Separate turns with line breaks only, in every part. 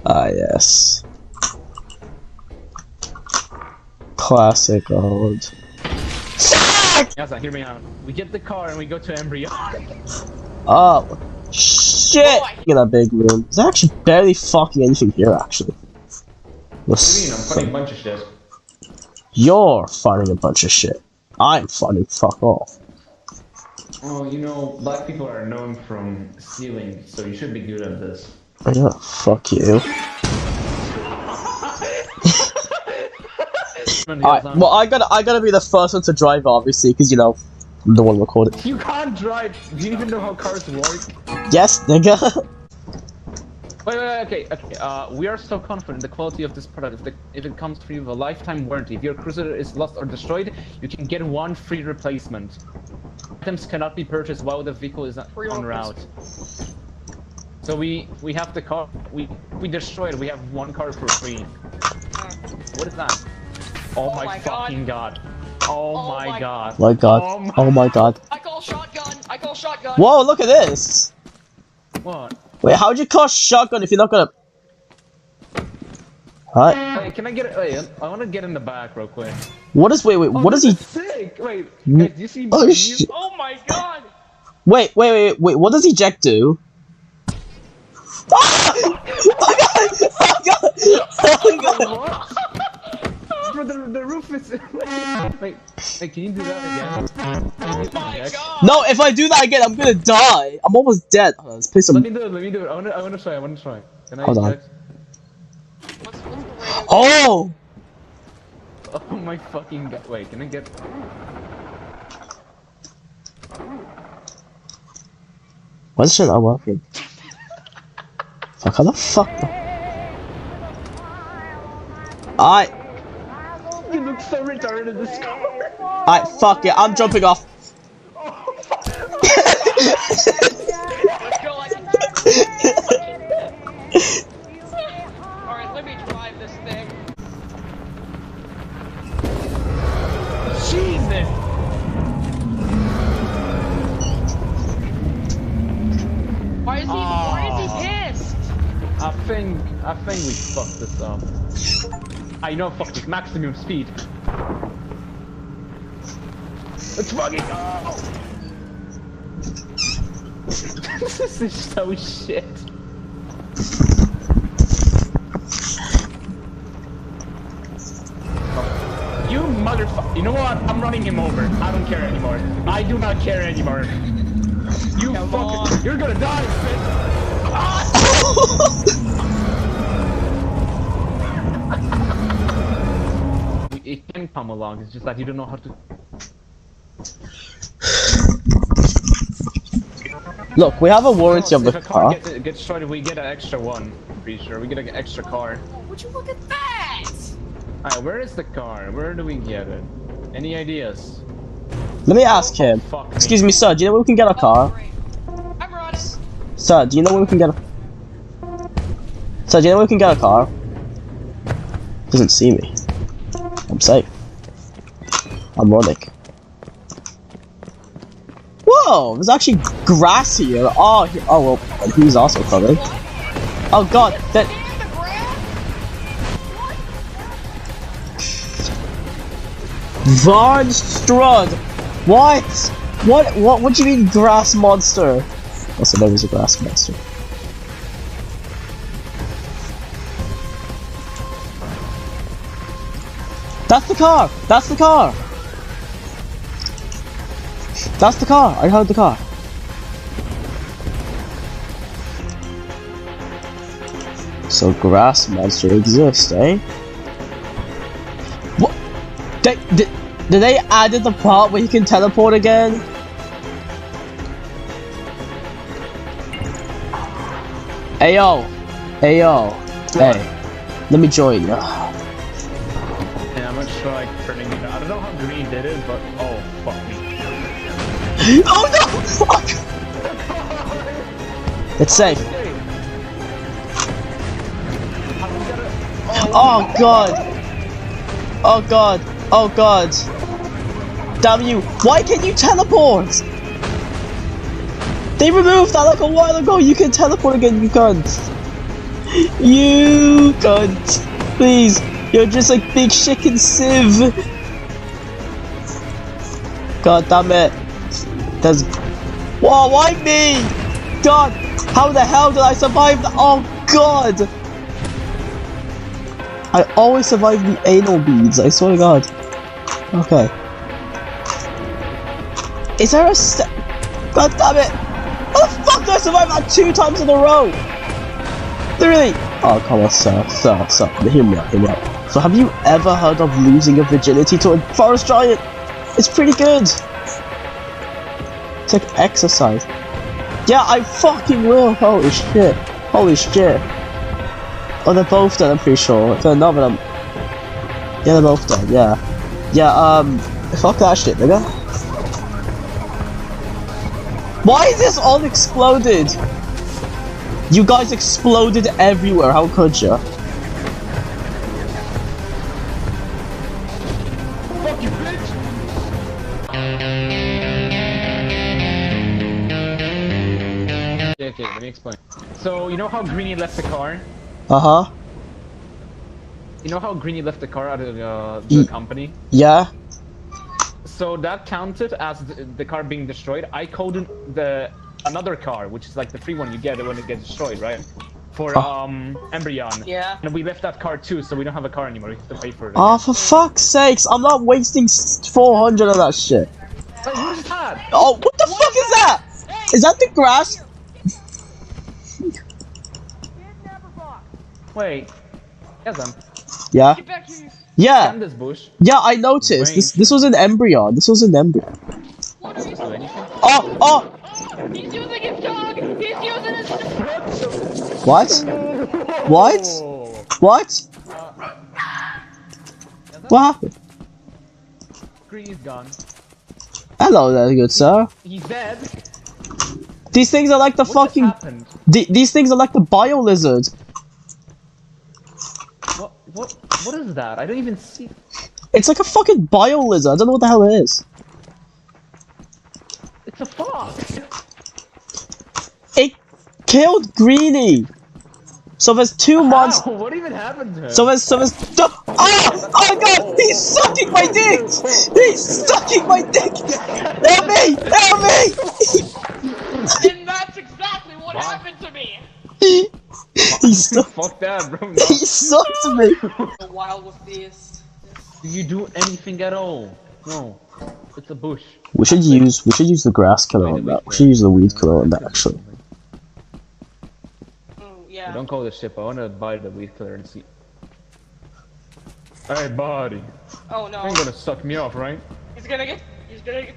Ah, yes. Classic old.
Yes, hear me out. We get the car and we go to Embryo.
Oh, shit! In that big room. There's actually barely fucking anything here, actually.
What do you mean? I'm funding a bunch of shit.
You're funding a bunch of shit. I'm funding fuck off.
Oh, you know, black people are known from stealing, so you should be good at this.
Yeah, fuck you. Alright, well, I gotta be the first one to drive, obviously, because, you know, I'm the one recording.
You can't drive! Do you even know how cars work?
Yes, nigga!
Wait, okay. We are so confident in the quality of this product. If it comes free with a lifetime warranty, if your cruiser is lost or destroyed, you can get one free replacement. Items cannot be purchased while the vehicle is en route. So we have the car, we destroy it, we have one car for free. What is that? Oh my fucking god. Oh my god.
My god. Oh my god.
I call shotgun! I call shotgun!
Whoa, look at this!
What?
Wait, how'd you call shotgun if you're not gonna... Hi.
Hey, can I get it? Wait, I wanna get in the back real quick.
What is... Wait, what is he...
Sick! Wait, guys, do you see
Oh, shit.
Oh my god!
Wait, what does eject do? Ah! Oh god! Oh god!
What? Bro, the roof is... Wait, can you do that again?
Oh my god!
No, if I do that again, I'm gonna die. I'm almost dead. Hold on, let's play some...
Let me do it. I wanna try. Can I
Hold on.
eject?
What's the random...
Oh!
Oh my fucking god. Wait, can I get...
Why is shit not working? Fuck, how the fuck?
You look so retarded in this car.
Alright, fuck it, I'm jumping off.
Let's go like... Alright, let me drive this thing.
Jesus!
Why is he pissed?
I think we fucked this up. I know, fuck this, maximum speed. Let's fucking go! This is so shit. You motherfucker. You know what? I'm running him over. I don't care anymore. I do not care anymore. You fucking. You're gonna die, bitch. It can come along, it's just that you don't know how to...
Look, we have a warranty on the
If a car
car.
gets destroyed, we get an extra one. Pretty sure. We get an extra car.
Would you look at that?
Alright, where is the car? Where do we get it? Any ideas?
Let me ask him.
Fuck me.
Excuse me, sir, do you know where we can get a car?
Great. I'm running.
Sir, do you know where we can get a... Sir, do you know where we can get a car? Doesn't see me. I'm safe. I'm running. Whoa! There's actually grass here. Oh, well, and he's also coming. Oh god, that... Von Strud! What? What do you mean grass monster? Also, there was a grass monster. That's the car! That's the car! That's the car! I heard the car. So grass monster exists, eh? What? Did they added the part where you can teleport again? Ayo! Ayo! Hey, let me join ya.
Yeah, I'm not sure like turning it. I don't know how green did it, but oh fuck me.
Oh no! It's safe. Oh god! Oh god! Oh god! Damn you! Why can't you teleport? They removed that like a while ago. You can teleport again, you cunt. You cunt. Please. You're just like big chicken sieve. God damn it. There's... Whoa, why me? God. How the hell did I survive the... Oh, God. I always survive the anal beads. I swear to God. Okay. Is there a step? God damn it! How the fuck did I survive that 2 times in a row? Literally! Oh, come on, sir. Hear me out. So have you ever heard of losing your virginity to a forest giant? It's pretty good. It's like exercise. Yeah, I fucking will. Holy shit. Oh, they're both dead, I'm pretty sure. None of them. Yeah, they're both dead, yeah. Yeah, fuck that shit, nigga. Why is this all exploded? You guys exploded everywhere, how could you?
Fuck you, bitch! Okay, let me explain. So, you know how Greenie left the car?
Uh-huh.
You know how Greenie left the car out of the company?
Yeah?
So that counted as the car being destroyed. I coded another car, which is like the free one you get when it gets destroyed, right? For Embryon.
Yeah.
And we left that car too, so we don't have a car anymore. We have to pay for it.
Oh, for fuck's sakes, I'm not wasting 400 on that shit.
Wait, what is that?
Oh, what the fuck is that? Is that the grass?
Wait. Yes,
Yeah?
Get back here.
Yeah.
Scan this bush.
Yeah, I noticed. This was an embryon.
What are you
Do anything?
Oh!
He's using his dog! He's using his
What? What? What? What happened?
Greenie's gone.
Hello there, good sir.
He's dead.
These things are like the
What
fucking...
just happened?
These things are like the bio lizard.
What is that? I don't even see.
It's like a fucking bio lizard. I don't know what the hell it is.
It's a fox.
It killed Greenie. So there's 2 months.
Ow, what even happened to him?
So there's oh God! He's sucking my dick! He's sucking my dick! Help me! Help me!
And that's exactly what happened to me!
He sucked.
Fuck that, bro. No.
He sucked me.
Wild with this.
Do you do anything at all? No. It's a bush.
We should use the grass killer on that. We should use the weed killer on that actually.
Yeah.
Don't call this ship. I wanna buy the weed killer and see. Hey, buddy.
Oh no.
You ain't gonna suck me off, right?
He's gonna get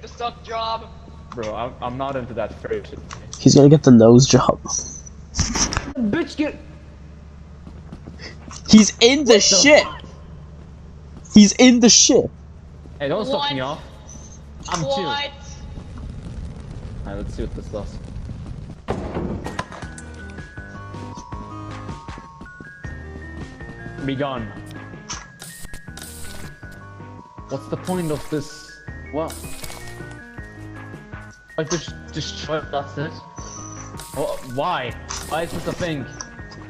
the suck job.
Bro, I'm not into that fairy shit.
He's gonna get the nose job.
Bitch, get.
He's in the ship. He's in the ship.
Hey, don't suck me off. I'm chill.
What?
Alright, let's see what this does. Be gone. What's the point of this? What? I just destroy that's it? Oh, why? Why is this a thing?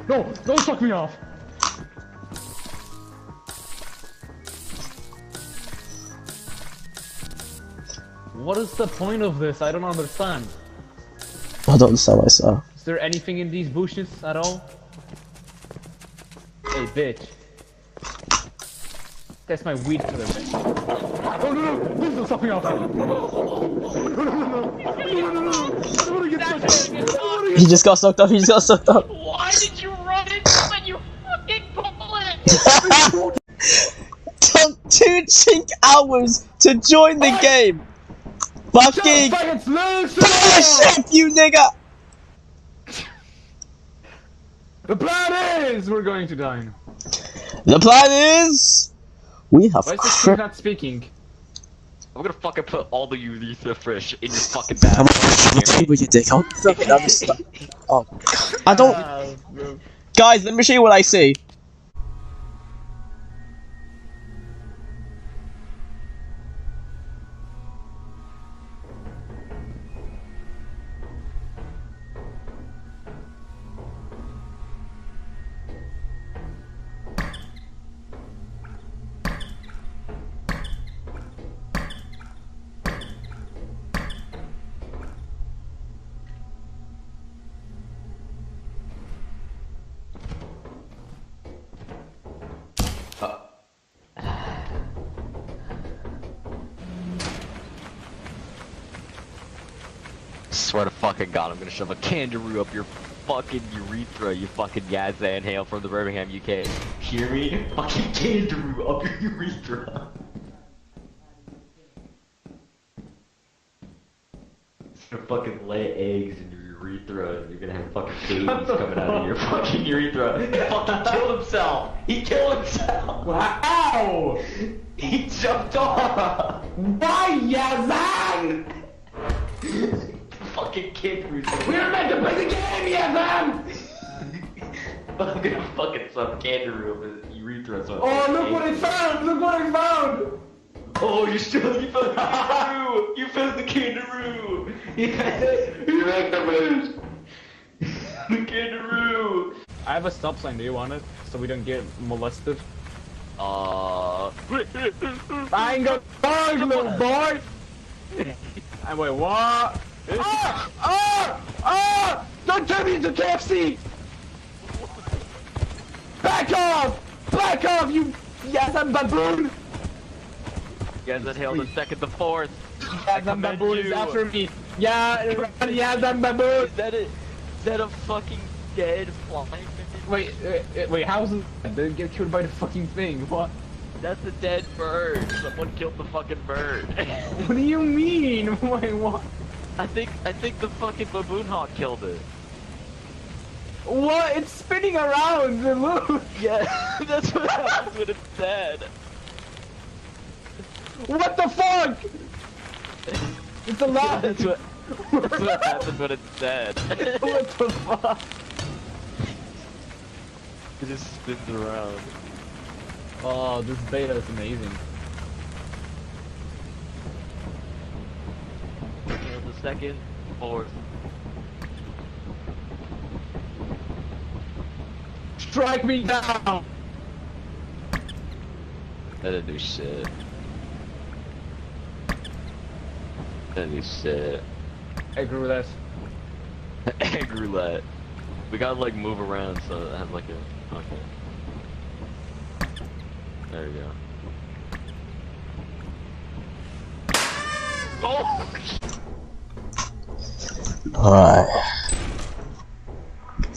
No! Don't suck me off! What is the point of this? I don't understand.
I don't understand myself.
Is there anything in these bushes at all? Hey, bitch. That's my weed killer, bitch. Oh no, no! Please don't suck me off!
He just got sucked up. He just got sucked up.
Why did you run into when you fucking bullet?
Took 2 chink hours to join the game. Fucking shit, you nigga.
The plan is we're going to die.
The plan is we have.
Why is this kid not speaking?
I'm gonna fucking put all the urethra in your fucking bag.
With your dick. Oh, I don't. Guys, let me show you what I see.
Swear to fucking God, I'm gonna shove a kangaroo up your fucking urethra, you fucking Yazan hail from the Birmingham, UK. Hear me? Fucking kangaroo up your urethra. It's gonna fucking lay eggs in your urethra, and you're gonna have fucking babies coming out of your fucking urethra. He fucking killed himself! He killed himself!
Wow!
He jumped off!
Why, Yazan?
Fucking kangaroo.
We're meant to play the game, Yazan!
I'm gonna fucking some kangaroo up his urethra. So
Oh, look what I found! Look what I found!
Oh, you found the kangaroo! You found the kangaroo! You like the moose! The kangaroo!
I have a stop sign, do you want it? So we don't get molested? I ain't got dog, little boy! And wait, what? Don't turn me into KFC! Back off! Back off, you Yazan baboon!
Yazan hail the second, the fourth.
Yazan baboon is after me! Yeah, Yazan baboon!
Is that a fucking dead flying?
Wait, how's it? Didn't get killed by the fucking thing, what?
That's a dead bird. Someone killed the fucking bird.
What do you mean? Wait, what?
I think the fucking baboon hawk killed it.
What? It's spinning around, look!
Yeah, that's what happens when it's dead.
What the fuck? It's alive!
That's what happens when it's dead.
What the fuck?
It just spins around.
Oh, this beta is amazing.
The second, fourth.
Strike me down!
That didn't do shit. That didn't do shit.
Egg roulette.
Egg roulette. We gotta like move around so it has like a... Okay. There you go. Oh!
Alright.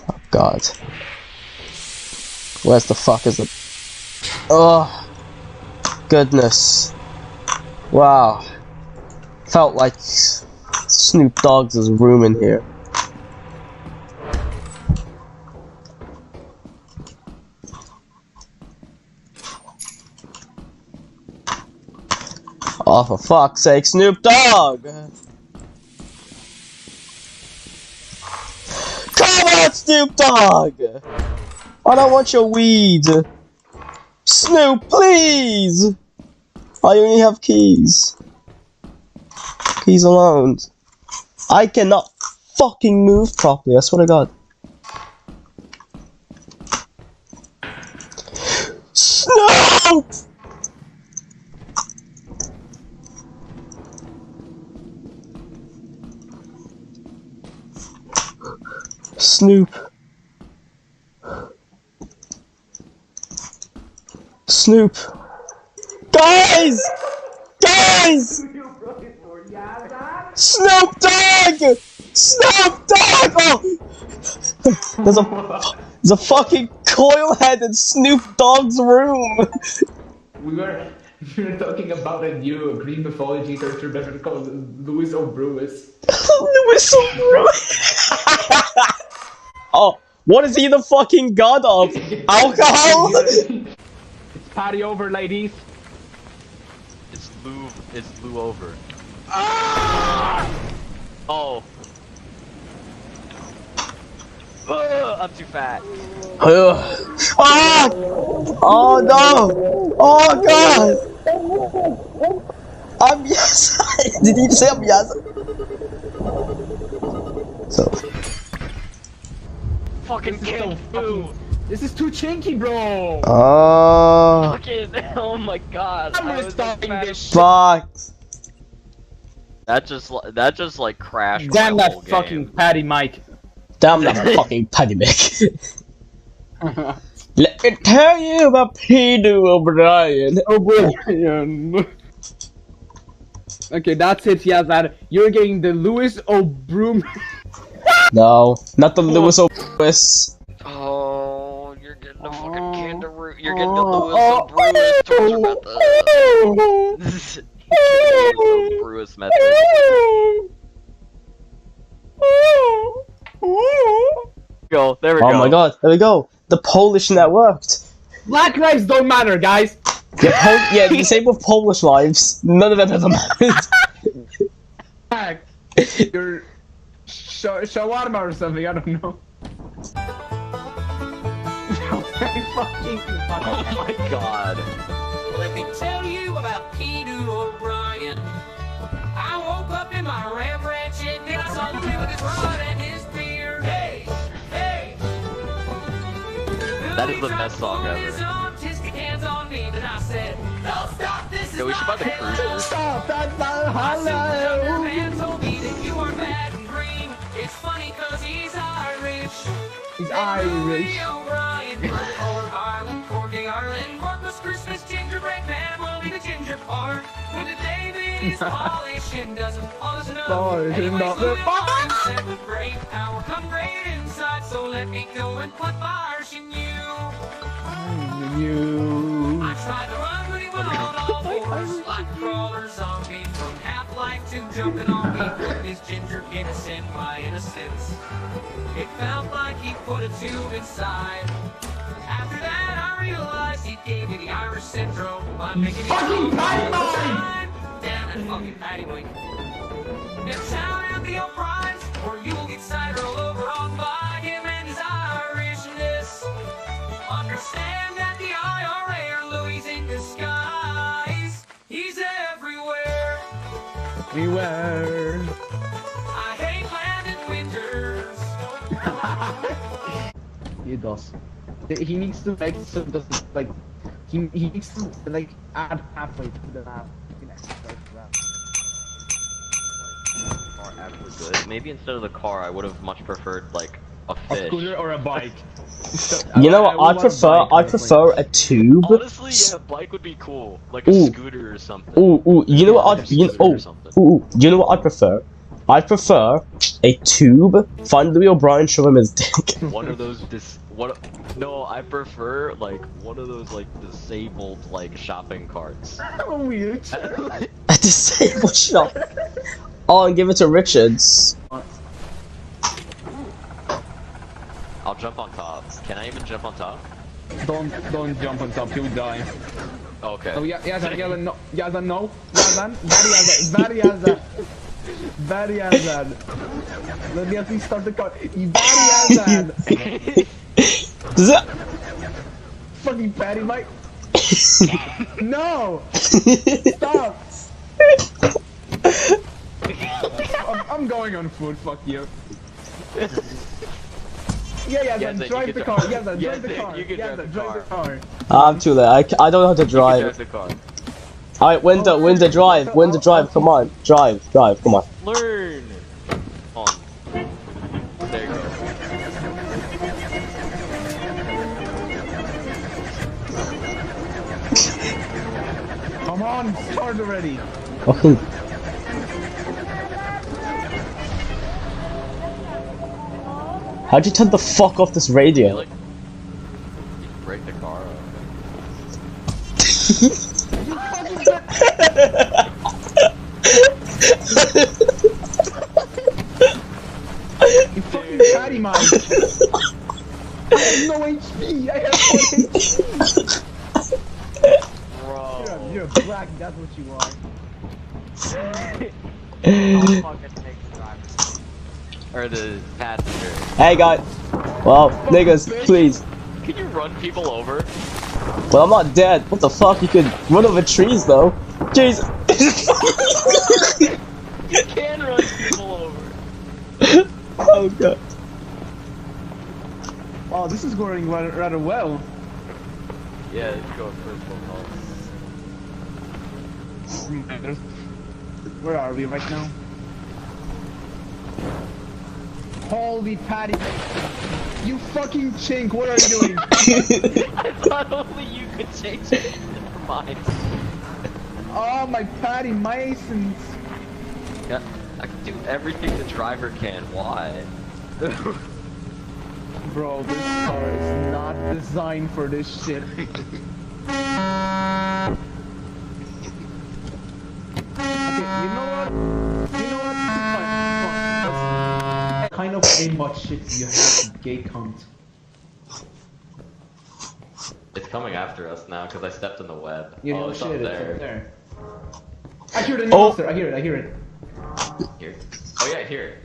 Oh god. Where's the fuck is it? Oh goodness. Wow. Felt like Snoop Dogg's room in here. Oh, for fuck's sake, Snoop Dogg! Come on, Snoop Dogg! I don't want your weed! Snoop, please! I only have keys. Keys alone. I cannot fucking move properly, I swear to God. Snoop! Snoop. Snoop. Guys! Guys! Snoop Dogg! Snoop Dogg! Oh! There's a fucking coil head in Snoop Dogg's room!
We were talking about a new Greek mythology character better called Louie O'Brien.
Louie O'Brien! Oh, what is he the fucking god of? Alcohol?
It's party over, ladies.
It's Lou over.
Ah!
Oh. I'm too fat.
Ah! Oh no! Oh god! I'm yes. Did he say I'm yes? So.
Fucking kangaroo.
This is too chinky, bro.
Oh.
Fucking. Oh my god.
I'm restarting this shit.
Fuck.
That just like crashed.
Damn
my
that
whole
fucking
game.
Paddy Mike.
Damn that fucking paddy mick. Let me tell you about Pedo O'Brien.
O'Brien. Okay, that's it. Yeah, that you're getting the Louie O'Brien.
No, not the Louie O'Brien.
Oh, you're getting the fucking kangaroo. You're getting the Louie O'Brien torture method. Louie O'Brien method. Go. There we go.
Oh my god, there we go. The Polish networked.
Black lives don't matter, guys.
Yeah, the same with Polish lives. None of them ever mattered.
You're shawarma or something. I don't know.
Oh my god.
Let me tell you about Pedo O'Brien. I woke up in my Ram Ranch and then I saw Louie with his rod and his beard. Hey, hey.
That is the best song ever.
His autistic hands on me, then I said, "Don't stop, this is
Yeah, we should buy the
not
cruiser.
Stop! That's not
My super
HALAL.
junderman told me that you are bad and green. It's funny 'cause he's Irish.
He's Irish.
Louie Orion, Corcaigh Ireland, Corcaigh Ireland, Corkmas, Christmas, gingerbread man will be the ginger part. Winda David is Polish and doesn't polish enough.
Polish and
Anyways,
not-
Louie Orion said with great power come great insight, so let me go and put fires in you.
You.
I tried to run, but he went on all fours like a crawler zombie from half-life to jumping on me with his ginger Guinness and my innocence. It felt like he put a tube inside. After that, I realized he gave me the Irish syndrome by making me
Fucking paddy boy!
Damn that fucking paddy boy. Now shout out the O'Briens, or you'll get cider all over on by him and his Irishness. Understand that the IRA are Louie's in disguise. He's everywhere.
Beware.
I hate landing winters.
He does. He needs to make so it doesn't like. He needs to like add halfway to the map.
Car actually good. Maybe instead of the car, I would have much preferred like a
A
fish.
scooter or a bike.
You know what? I prefer a tube.
Honestly, yeah, a bike would be cool, like a
Ooh.
scooter or something.
Ooh, you know what? You know what I prefer? I prefer a tube. Find Louie O'Brien, show him his dick.
One of those No, I prefer like one of those like disabled like shopping carts.
Weird.
A disabled shop. Oh, and give it to Richards.
I'll jump on top. Can I even jump on top?
Don't jump on top. You'll die.
Okay.
Oh yeah, no. Very Azad. Let me at least start the car. Very Azad. Fucking patty, Mike. No! Stop! I'm going on foot, fuck you. Yeah, drive the car. Yeah, drive the car.
You can drive the car.
I'm too late. I don't know how to
You can
drive.
drive the car.
Alright, Winda, drive. Winda, drive. Come on. Drive. Come on.
Learn! On. There you go.
Come on, start already.
Okay. How'd you turn the fuck off this radio?
Like, you break the car up.
You fucking patty, Mike. I have no HP. I have no HP.
Bro.
You're black. That's what you are.
Or the passenger.
Hey guys. Well, niggas, please.
Can you run people over?
Well, I'm not dead. What the fuck? You could run over trees though. Jesus.
You can run people over.
Oh god.
Wow, this is going rather well.
Yeah, let's go first one.
Where are we right now? Holy patty! You fucking chink! What are you doing?
I thought only you could change it. Never mind.
Oh, my patty Masons!
Yeah, I can do everything the driver can. Why?
Bro, this car is not designed for this shit. Okay, you know what? Fine. What kind of a much shit do you have, gay cunt?
It's coming after us now because I stepped in the web.
You know,
it's
shit,
up
it's
there.
up there. I hear the monster. I hear it.
Here. Oh yeah, here.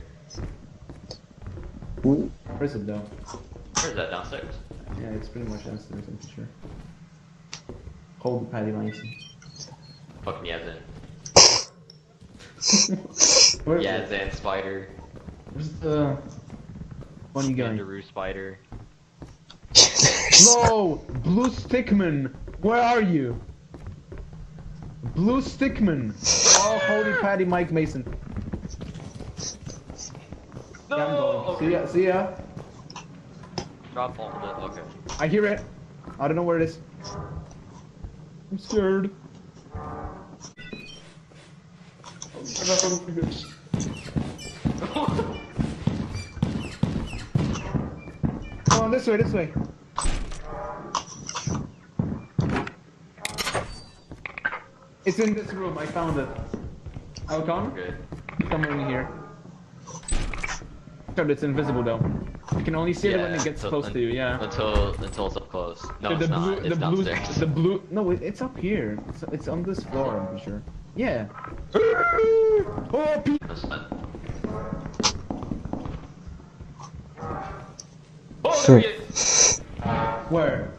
Where's it though?
Where's that, downstairs?
Yeah, it's pretty much downstairs, I'm pretty sure. Hold the paddy license.
Fuck me, Yazan.
Where's it?
Yazan spider.
Where's the funny guy?
Kangaroo spider.
No! Blue Stickman! Where are you? Blue Stickman! Oh, holy paddy Mike Mason.
No!
Yeah, I'm going.
Okay.
See ya.
Drop all of it, okay.
I hear it. I don't know where it is. I'm scared. Come on, this way, this way. It's in this room, I found it. Alcon?
Good.
Somewhere in here. Except it's invisible though. You can only see it when it gets close to you, yeah.
Until it's up close. No, it's not. It's downstairs.
The blue. No, it's up here. It's on this floor, I'm pretty sure. Yeah. Oh,
That's fine. Oh, there he is!
where?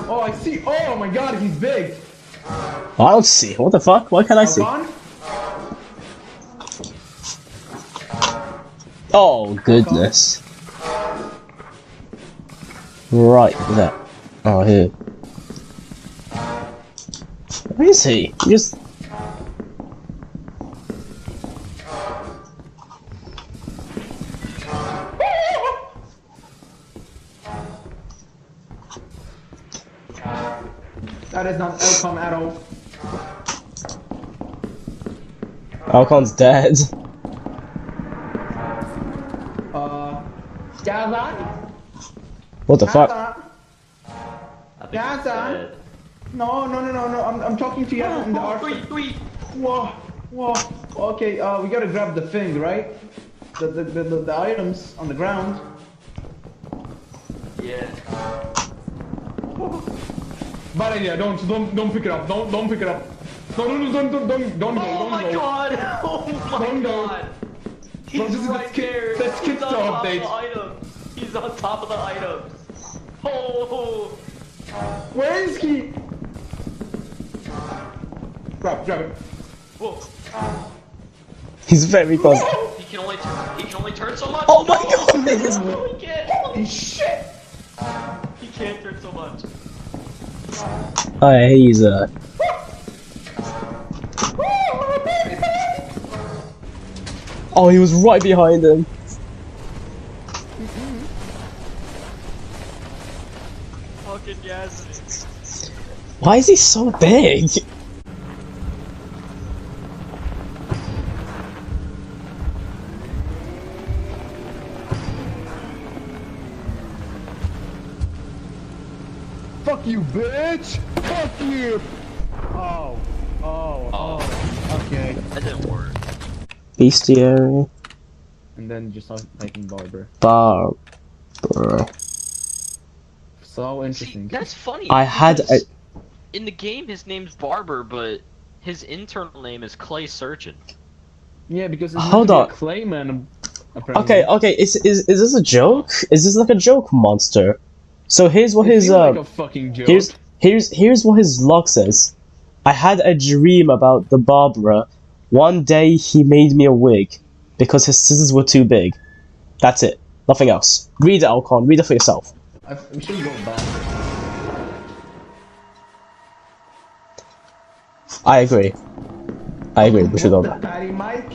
Oh, I see. Oh my God, he's big.
I don't see. What the fuck? Why can't I see?
Alcon?
Oh goodness. Right there. Oh, here. Where is he? He just.
That is not Alcon at all.
Alcon's dead.
Gazan?
What the fuck?
I think
Yeah,
he's
son.
dead.
No. I'm talking to you in the art. Whoa. Okay, we gotta grab the thing, right? The items on the ground.
Yeah.
Bad idea. Don't pick it up. Don't pick it up. No, don't go.
Oh my god! Oh my
Don't go.
god!
No,
He's
this is
right there!
Let's skip the
He's on top of
update.
the items! He's on top of the items! Oh!
Where is he? Grab it.
Whoa!
He's very close.
He can only turn so much!
Oh my god!
No, he can't!
Holy shit!
He can't turn so much!
Oh, he's Oh, he was right behind him.
Fucking yes!
Why is he so big?
Fuck you, bitch! Fuck you! Oh. Okay.
That didn't work.
Bestiary.
And then just start typing barber.
Barber.
So
See,
interesting.
that's funny.
I had a.
because in the game, his name's Barber, but his internal name is Clay Surgeon.
Yeah, because it's
Hold
meant to
on.
be a Clayman. Apparently.
Okay, is this a joke? Is this like a joke monster? So here's what
It
his
feels like a fucking joke.
here's what his log says. I had a dream about the barber. One day he made me a wig because his scissors were too big. That's it. Nothing else. Read it, Alcon. Read it for yourself.
We should go back.
I agree. We should go back.
Paddy Mike.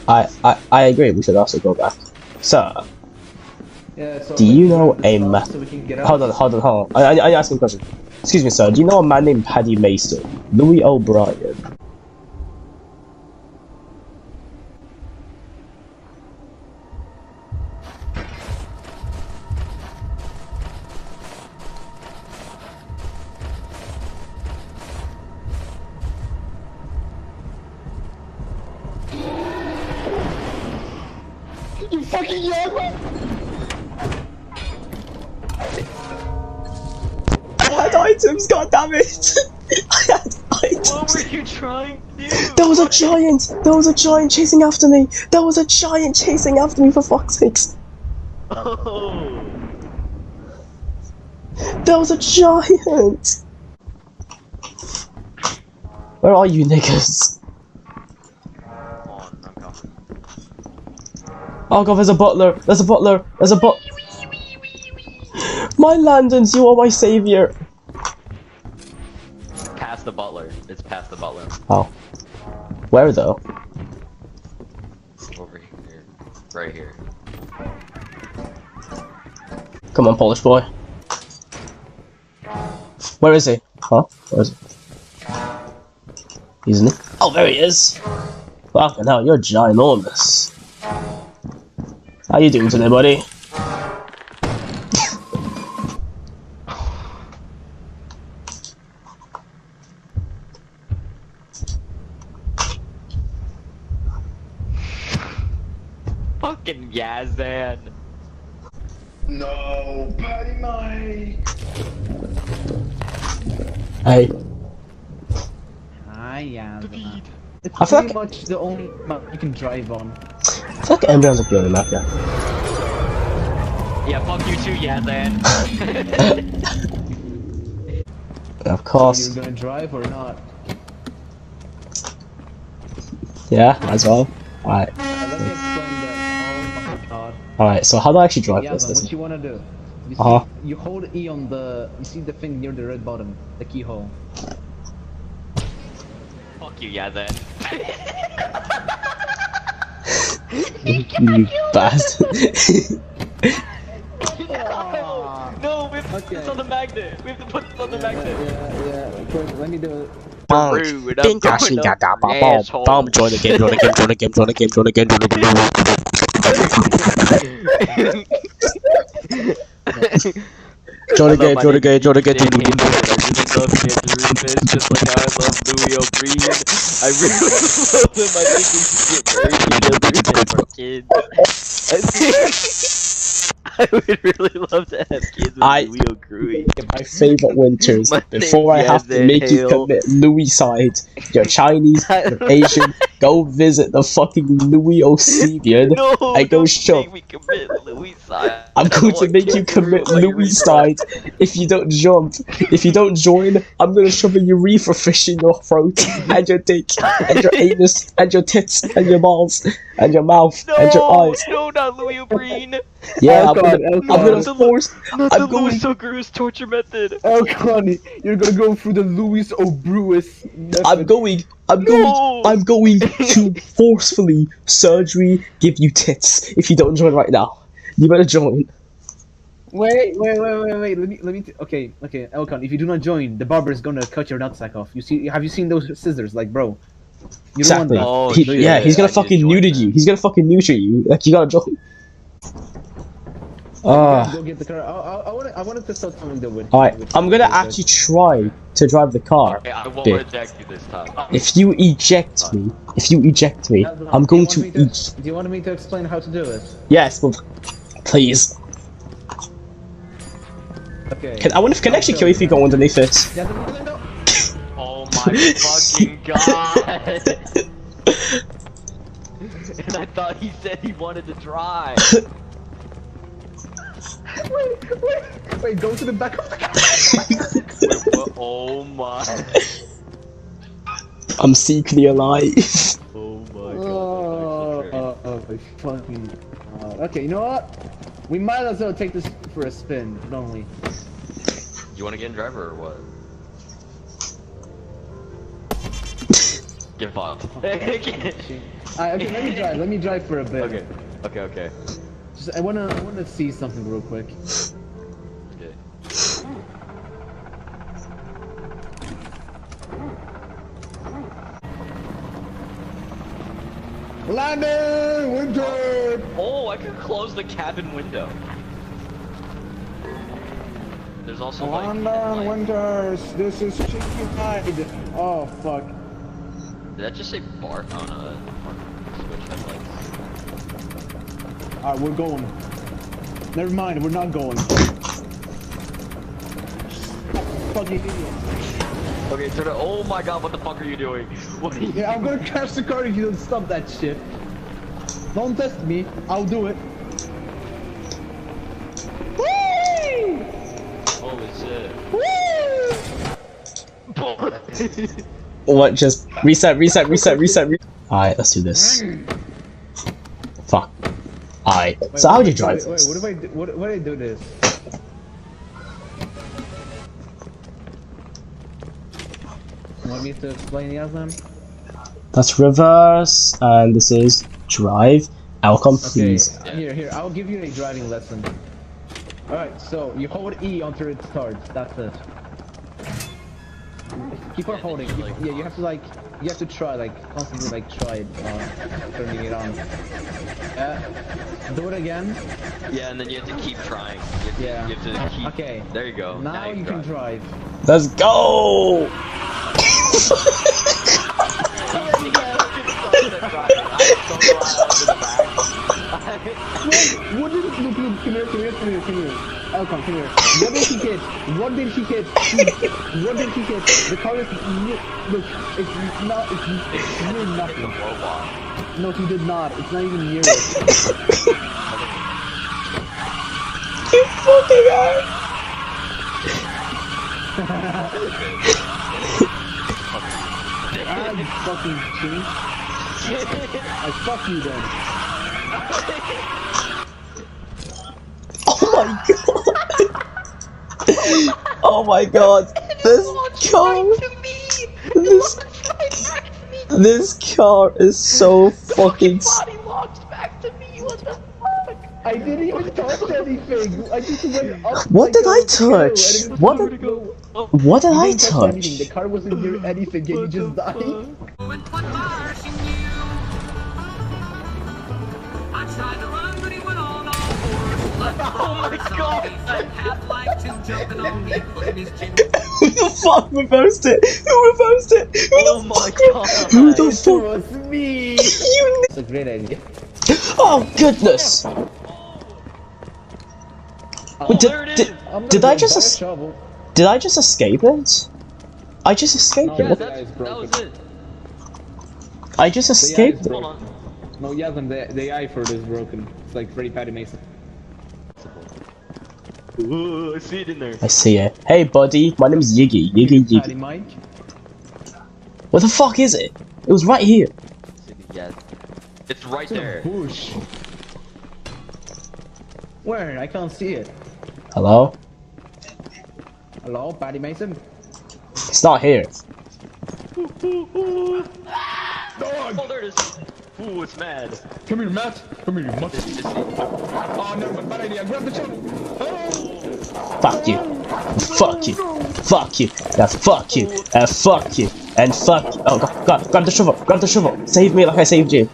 I agree. We should also go back. Sir,
Yeah, so
do you know a man?
so we can get out.
Hold on. I ask you a question. Excuse me, sir. Do you know a man named Paddy Mason? Louie O'Brien.
fucking Yagma!
I had items, goddammit! I had items!
What were you trying to do?
There was a giant! There was a giant chasing after me! There was a giant chasing after me, for fuck's sakes!
Oh!
There was a giant! Where are you niggas?
On, I'm coming.
Oh god, there's a butler! There's a butler! There's a My Landons, you are my savior!
Past the butler. It's past the butler.
Oh. Where though?
Over here. Right here.
Come on, Polish boy. Where is he? Huh? Where is he? Isn't he? Oh, there he is! Fucking hell, you're ginormous. How you doing today, buddy?
Fucking Yazan.
No, Paddy Mike.
Hey.
Yeah.
David.
It's
I feel
pretty much the only map you can drive on.
I feel like Embryon's a good map, yeah.
Yeah, fuck you too, Yazan.
Of course.
So you're gonna drive or not?
Yeah, as well. Alright.
Let me explain that. Oh my god.
Alright, so how do I actually drive
Yeah,
this?
what
Listen.
you wanna do? You see,
Uh-huh.
you hold E on the. You see the thing near the red bottom, the keyhole.
Fuck you, Yazan.
You bastard.
No, we have to put this on the magnet. We have to put this on the magnet.
Yeah. Let me do it.
Rude, I'm going up, asshole.
Join the game, join the game, join the game, join the game, join the game, join the game. Join the game, join the game, join the game, join the game.
I love Kangaroo just like how I love Louie O'Brien. I really love him. I think we should get married together and have kids. I would really love to have kids with Louie O'Brien.
My favorite winters.
My
Before I have to make you commit Louis side, you're Chinese, you're Asian, go visit the fucking Louie O'Brien
No,
and go
don't
shop.
make me commit Louis side.
I'm going to make you commit Louis side if you don't jump. If you don't join, I'm gonna shove a urethra fish in your throat, and your dick, and your anus, and your tits, and your balls, and your mouth, and your eyes.
No, not Louie O'Brien.
Yeah, I'm gonna force.
Not
I'm
the
going.
Louis O'Gru's torture method.
Elcon, you're gonna go through the Louis O'Brewis.
I'm going to forcefully surgery give you tits if you don't join right now. You better join.
Wait. Let me. Okay, Elcon. If you do not join, the barber is gonna cut your nutsack off. You see? Have you seen those scissors, like, bro? You don't
Exactly.
want
Oh,
that.
Yeah, he's gonna
I
fucking
did join
neuter
that.
you. He's gonna fucking neuter you. Like, you gotta join.
Go get the car. I wanted to start something though with.
Alright, I'm gonna actually try to drive the car.
Okay, I won't
Dick.
reject you this time.
If you eject me, I'm going to eat.
Do you want me to explain how to do it?
Yes, but please.
Okay.
Can actually kill you if you go underneath it.
Yeah, no.
Oh my fucking god! And I thought he said he wanted to drive.
Wait, go to the back of the car.
Oh my.
I'm secretly alive.
Oh my god.
Oh, my fucking god. Okay, you know what? We might as well take this for a spin, don't we?
You want to get in driver or what? Get fucked.
Okay, let me drive for a bit.
Okay.
Just, I wanna see something real quick.
Okay.
Landon, Winter.
Oh, I can close the cabin window. There's also like
Landon, Winters. This is Cheeky Night.
Oh fuck.
Did that just say bark on a switch headlights?
Alright, we're going. Never mind, we're not going. Fucking idiot.
Okay, turn it. Oh my god, what the fuck are you doing? What are you
Yeah, I'm gonna crash the car if you don't stop that shit. Don't test me, I'll do it. Whee!
Holy shit.
What? Just reset. Alright, let's do this. Fuck. Alright. So how would you drive
Wait,
this?
what if I do, what do I do this?
You want me to explain the outline?
That's reverse, and this is drive. Outcome, please.
Okay, here, I'll give you a driving lesson. Alright, so you hold E until it starts, that's it. Keep on holding, yeah, you have to try, like, constantly, like, try turning it on. Do it again.
Yeah, and then you have to keep trying. You have to keep...
Okay.
There you go.
Now you can drive.
Let's go!
What did look, come here. Elcon, come here. What did he hit? What did he hit? The car is look, it's near nothing. No, he did not. It's not even near it.
You fucking ass!
You fucking chink. I fuck you then.
Oh my god! Oh my god! This car is so fucking.
I didn't even touch anything. I just went up.
What did I touch? What did I touch?
The car wasn't near anything, yet you just died.
Oh my god!
Who the fuck reversed it? Who reversed it?
Oh my god!
Who the fuck?
was me.
It's a great idea.
Oh goodness! Wait, did I just escape it? I just escaped
Yeah,
it.
that was it.
I just escaped it.
Hold on.
No, Yasmin, the eye for it is broken. It's like Freddy Patty Mason.
Ooh, I see it in there.
I see it. Hey buddy, my name's Yiggy.
Patty Mike?
Where the fuck is it? It was right here.
Yeah. It's right there.
Bush. Where? I can't see it.
Hello?
Hello, Patty Mason?
It's not here.
Oh, there it is. Ooh, it's mad.
Come here, Matt. Come here, you mutt.
Just see.
Oh, no, but bad idea. Grab the shovel. Oh!
Fuck you. Fuck you. Fuck you. Yeah, fuck you. Fuck you. And fuck you. Oh god, grab the shovel. Grab the shovel. Save me like I saved you.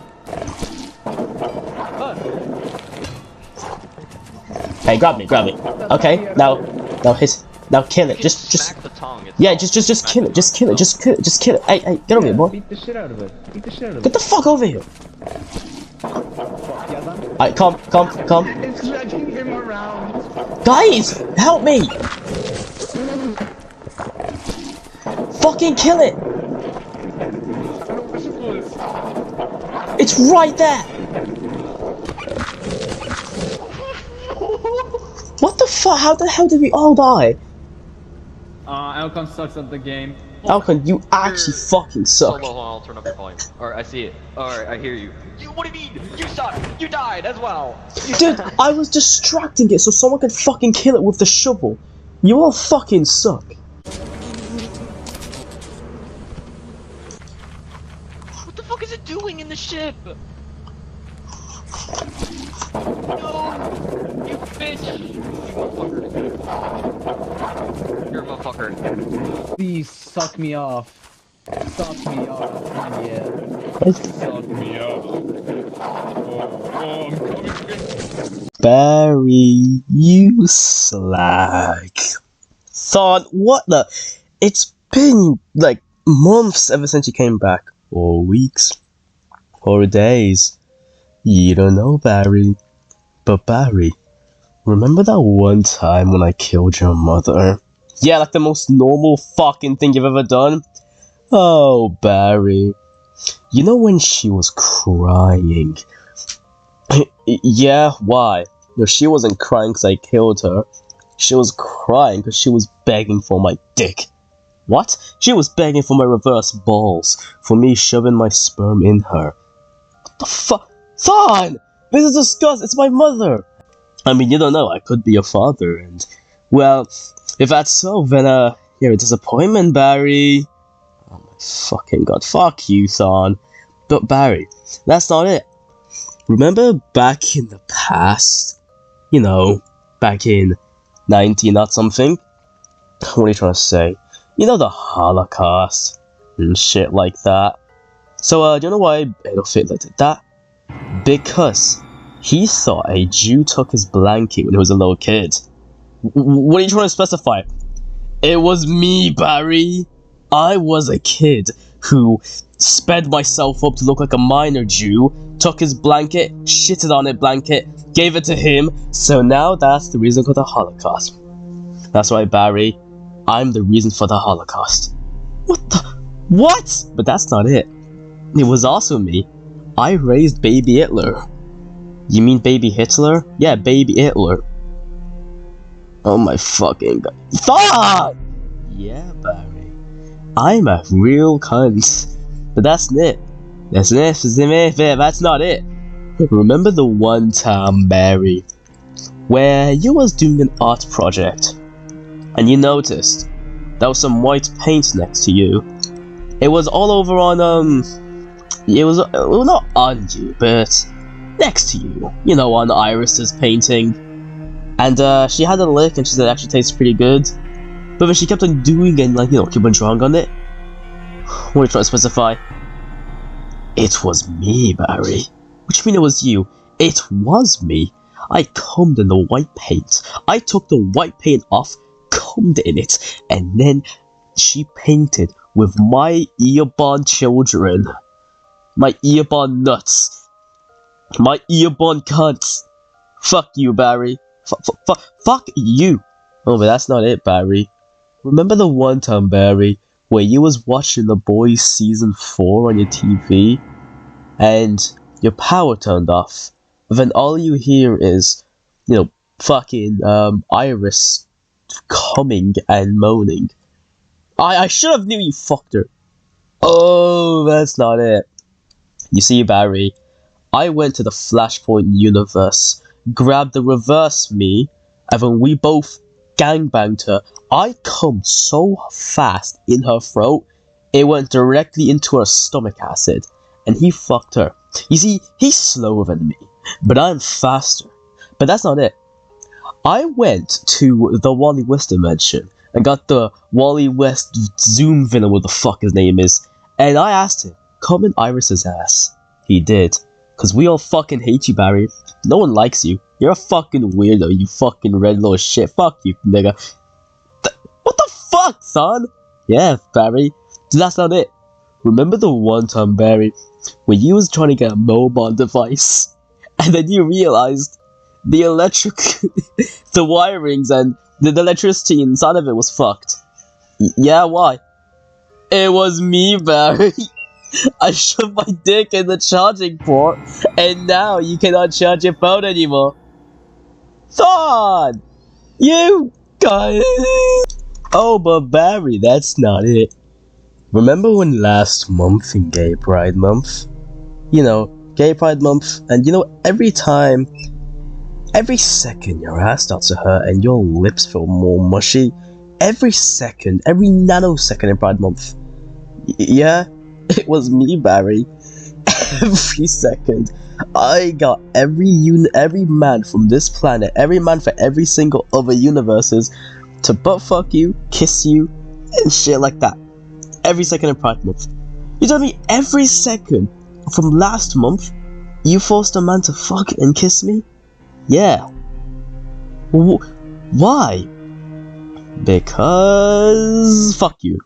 Hey, grab me. Okay, now kill it. Just
Smack the tongue.
yeah, just kill it. Just kill it. Just kill it. Hey, get over here, boy.
Beat the shit out of it.
Get the fuck over here. Alright, come.
It's dragging him around.
Guys, help me. Fucking kill it. It's right there. What the fuck? How the hell did we all die?
Alcon sucks at the game.
Alcon, you actually fucking suck.
Hold on, I'll turn up your volume. Alright, I see it. Alright, I hear you. What do you mean? You suck! You died as well!
Dude, I was distracting it so someone could fucking kill it with the shovel. You all fucking suck.
What the fuck is it doing in the ship? No! You bitch! You're a motherfucker.
Please suck me off. Suck me off. Yeah. Suck me off. Oh, I'm coming.
Barry, you slag. Thought, what the? It's been like months ever since you came back. Or weeks. Or days. You don't know, Barry. But Barry, remember that one time when I killed your mother? Yeah, like the most normal fucking thing you've ever done? Oh, Barry. You know when she was crying? Yeah, why? No, she wasn't crying because I killed her. She was crying because she was begging for my dick. What? She was begging for my reverse balls, for me shoving my sperm in her. What the fuck? Son! This is disgusting, it's my mother! I mean, you don't know, I could be your father, and... Well, if that's so, then, you're a disappointment, Barry. Oh my fucking god, fuck you, son. But Barry, that's not it. Remember back in the past? You know, back in 19-something? What are you trying to say? You know, the Holocaust and shit like that. So, do you know why Adolf Hitler did that? Because he thought a Jew took his blanket when he was a little kid. What are you trying to specify? It was me, Barry. I was a kid who sped myself up to look like a minor Jew, took his blanket, shitted on it blanket, gave it to him, so now that's the reason for the Holocaust. That's right, Barry. I'm the reason for the Holocaust. What the? What? But that's not it. It was also me. I raised baby Hitler. You mean baby Hitler? Yeah, baby Hitler. Oh my fucking god. Fuck! Yeah, Barry. I'm a real cunt. But that's it. That's not it. Remember the one time, Barry, where you was doing an art project, and you noticed there was some white paint next to you. It was all over on, it was well, not on you, but next to you. You know, on Iris's painting. And she had a lick and she said it actually tastes pretty good. But then she kept on doing it and, like, you know, keep on drawing on it. What are you trying to specify? It was me, Barry. What do you mean it was you? It was me. I combed in the white paint. I took the white paint off, combed in it, and then she painted with my earborn children. My earborn nuts. My earborn cunts. Fuck you, Barry. Fuck you. Oh, but that's not it, Barry. Remember the one time, Barry, where you was watching The Boys Season 4 on your TV, and your power turned off, then all you hear is, you know, fucking, Iris coming and moaning. I should have knew you fucked her. Oh, that's not it. You see, Barry, I went to the Flashpoint universe, grabbed the reverse me, and when we both gangbanged her, I come so fast in her throat, it went directly into her stomach acid, and he fucked her. You see, he's slower than me, but I'm faster. But that's not it. I went to the Wally West dimension and got the Wally West Zoom villain, what the fuck his name is, and I asked him, come in Iris's ass. He did. Cause we all fucking hate you, Barry. No one likes you. You're a fucking weirdo, you fucking red little shit. Fuck you, nigga. What the fuck, son? Yeah, Barry. That's not it. Remember the one time, Barry, when you was trying to get a mobile device, and then you realized the electric, the wirings and the electricity inside of it was fucked. Yeah, why? It was me, Barry. I shoved my dick in the charging port, and now you cannot charge your phone anymore. Son! You guys! Oh, but Barry, that's not it. Remember when last month in Gay Pride Month? You know, Gay Pride Month, and you know, every second your ass starts to hurt and your lips feel more mushy. Every second, every nanosecond in Pride Month. Yeah? It was me, Barry. Every second. I got every man from this planet, every man for every single other universes to butt fuck you, kiss you, and shit like that. Every second in Pride Month. You tell me every second from last month you forced a man to fuck and kiss me? Yeah. Why? Because fuck you.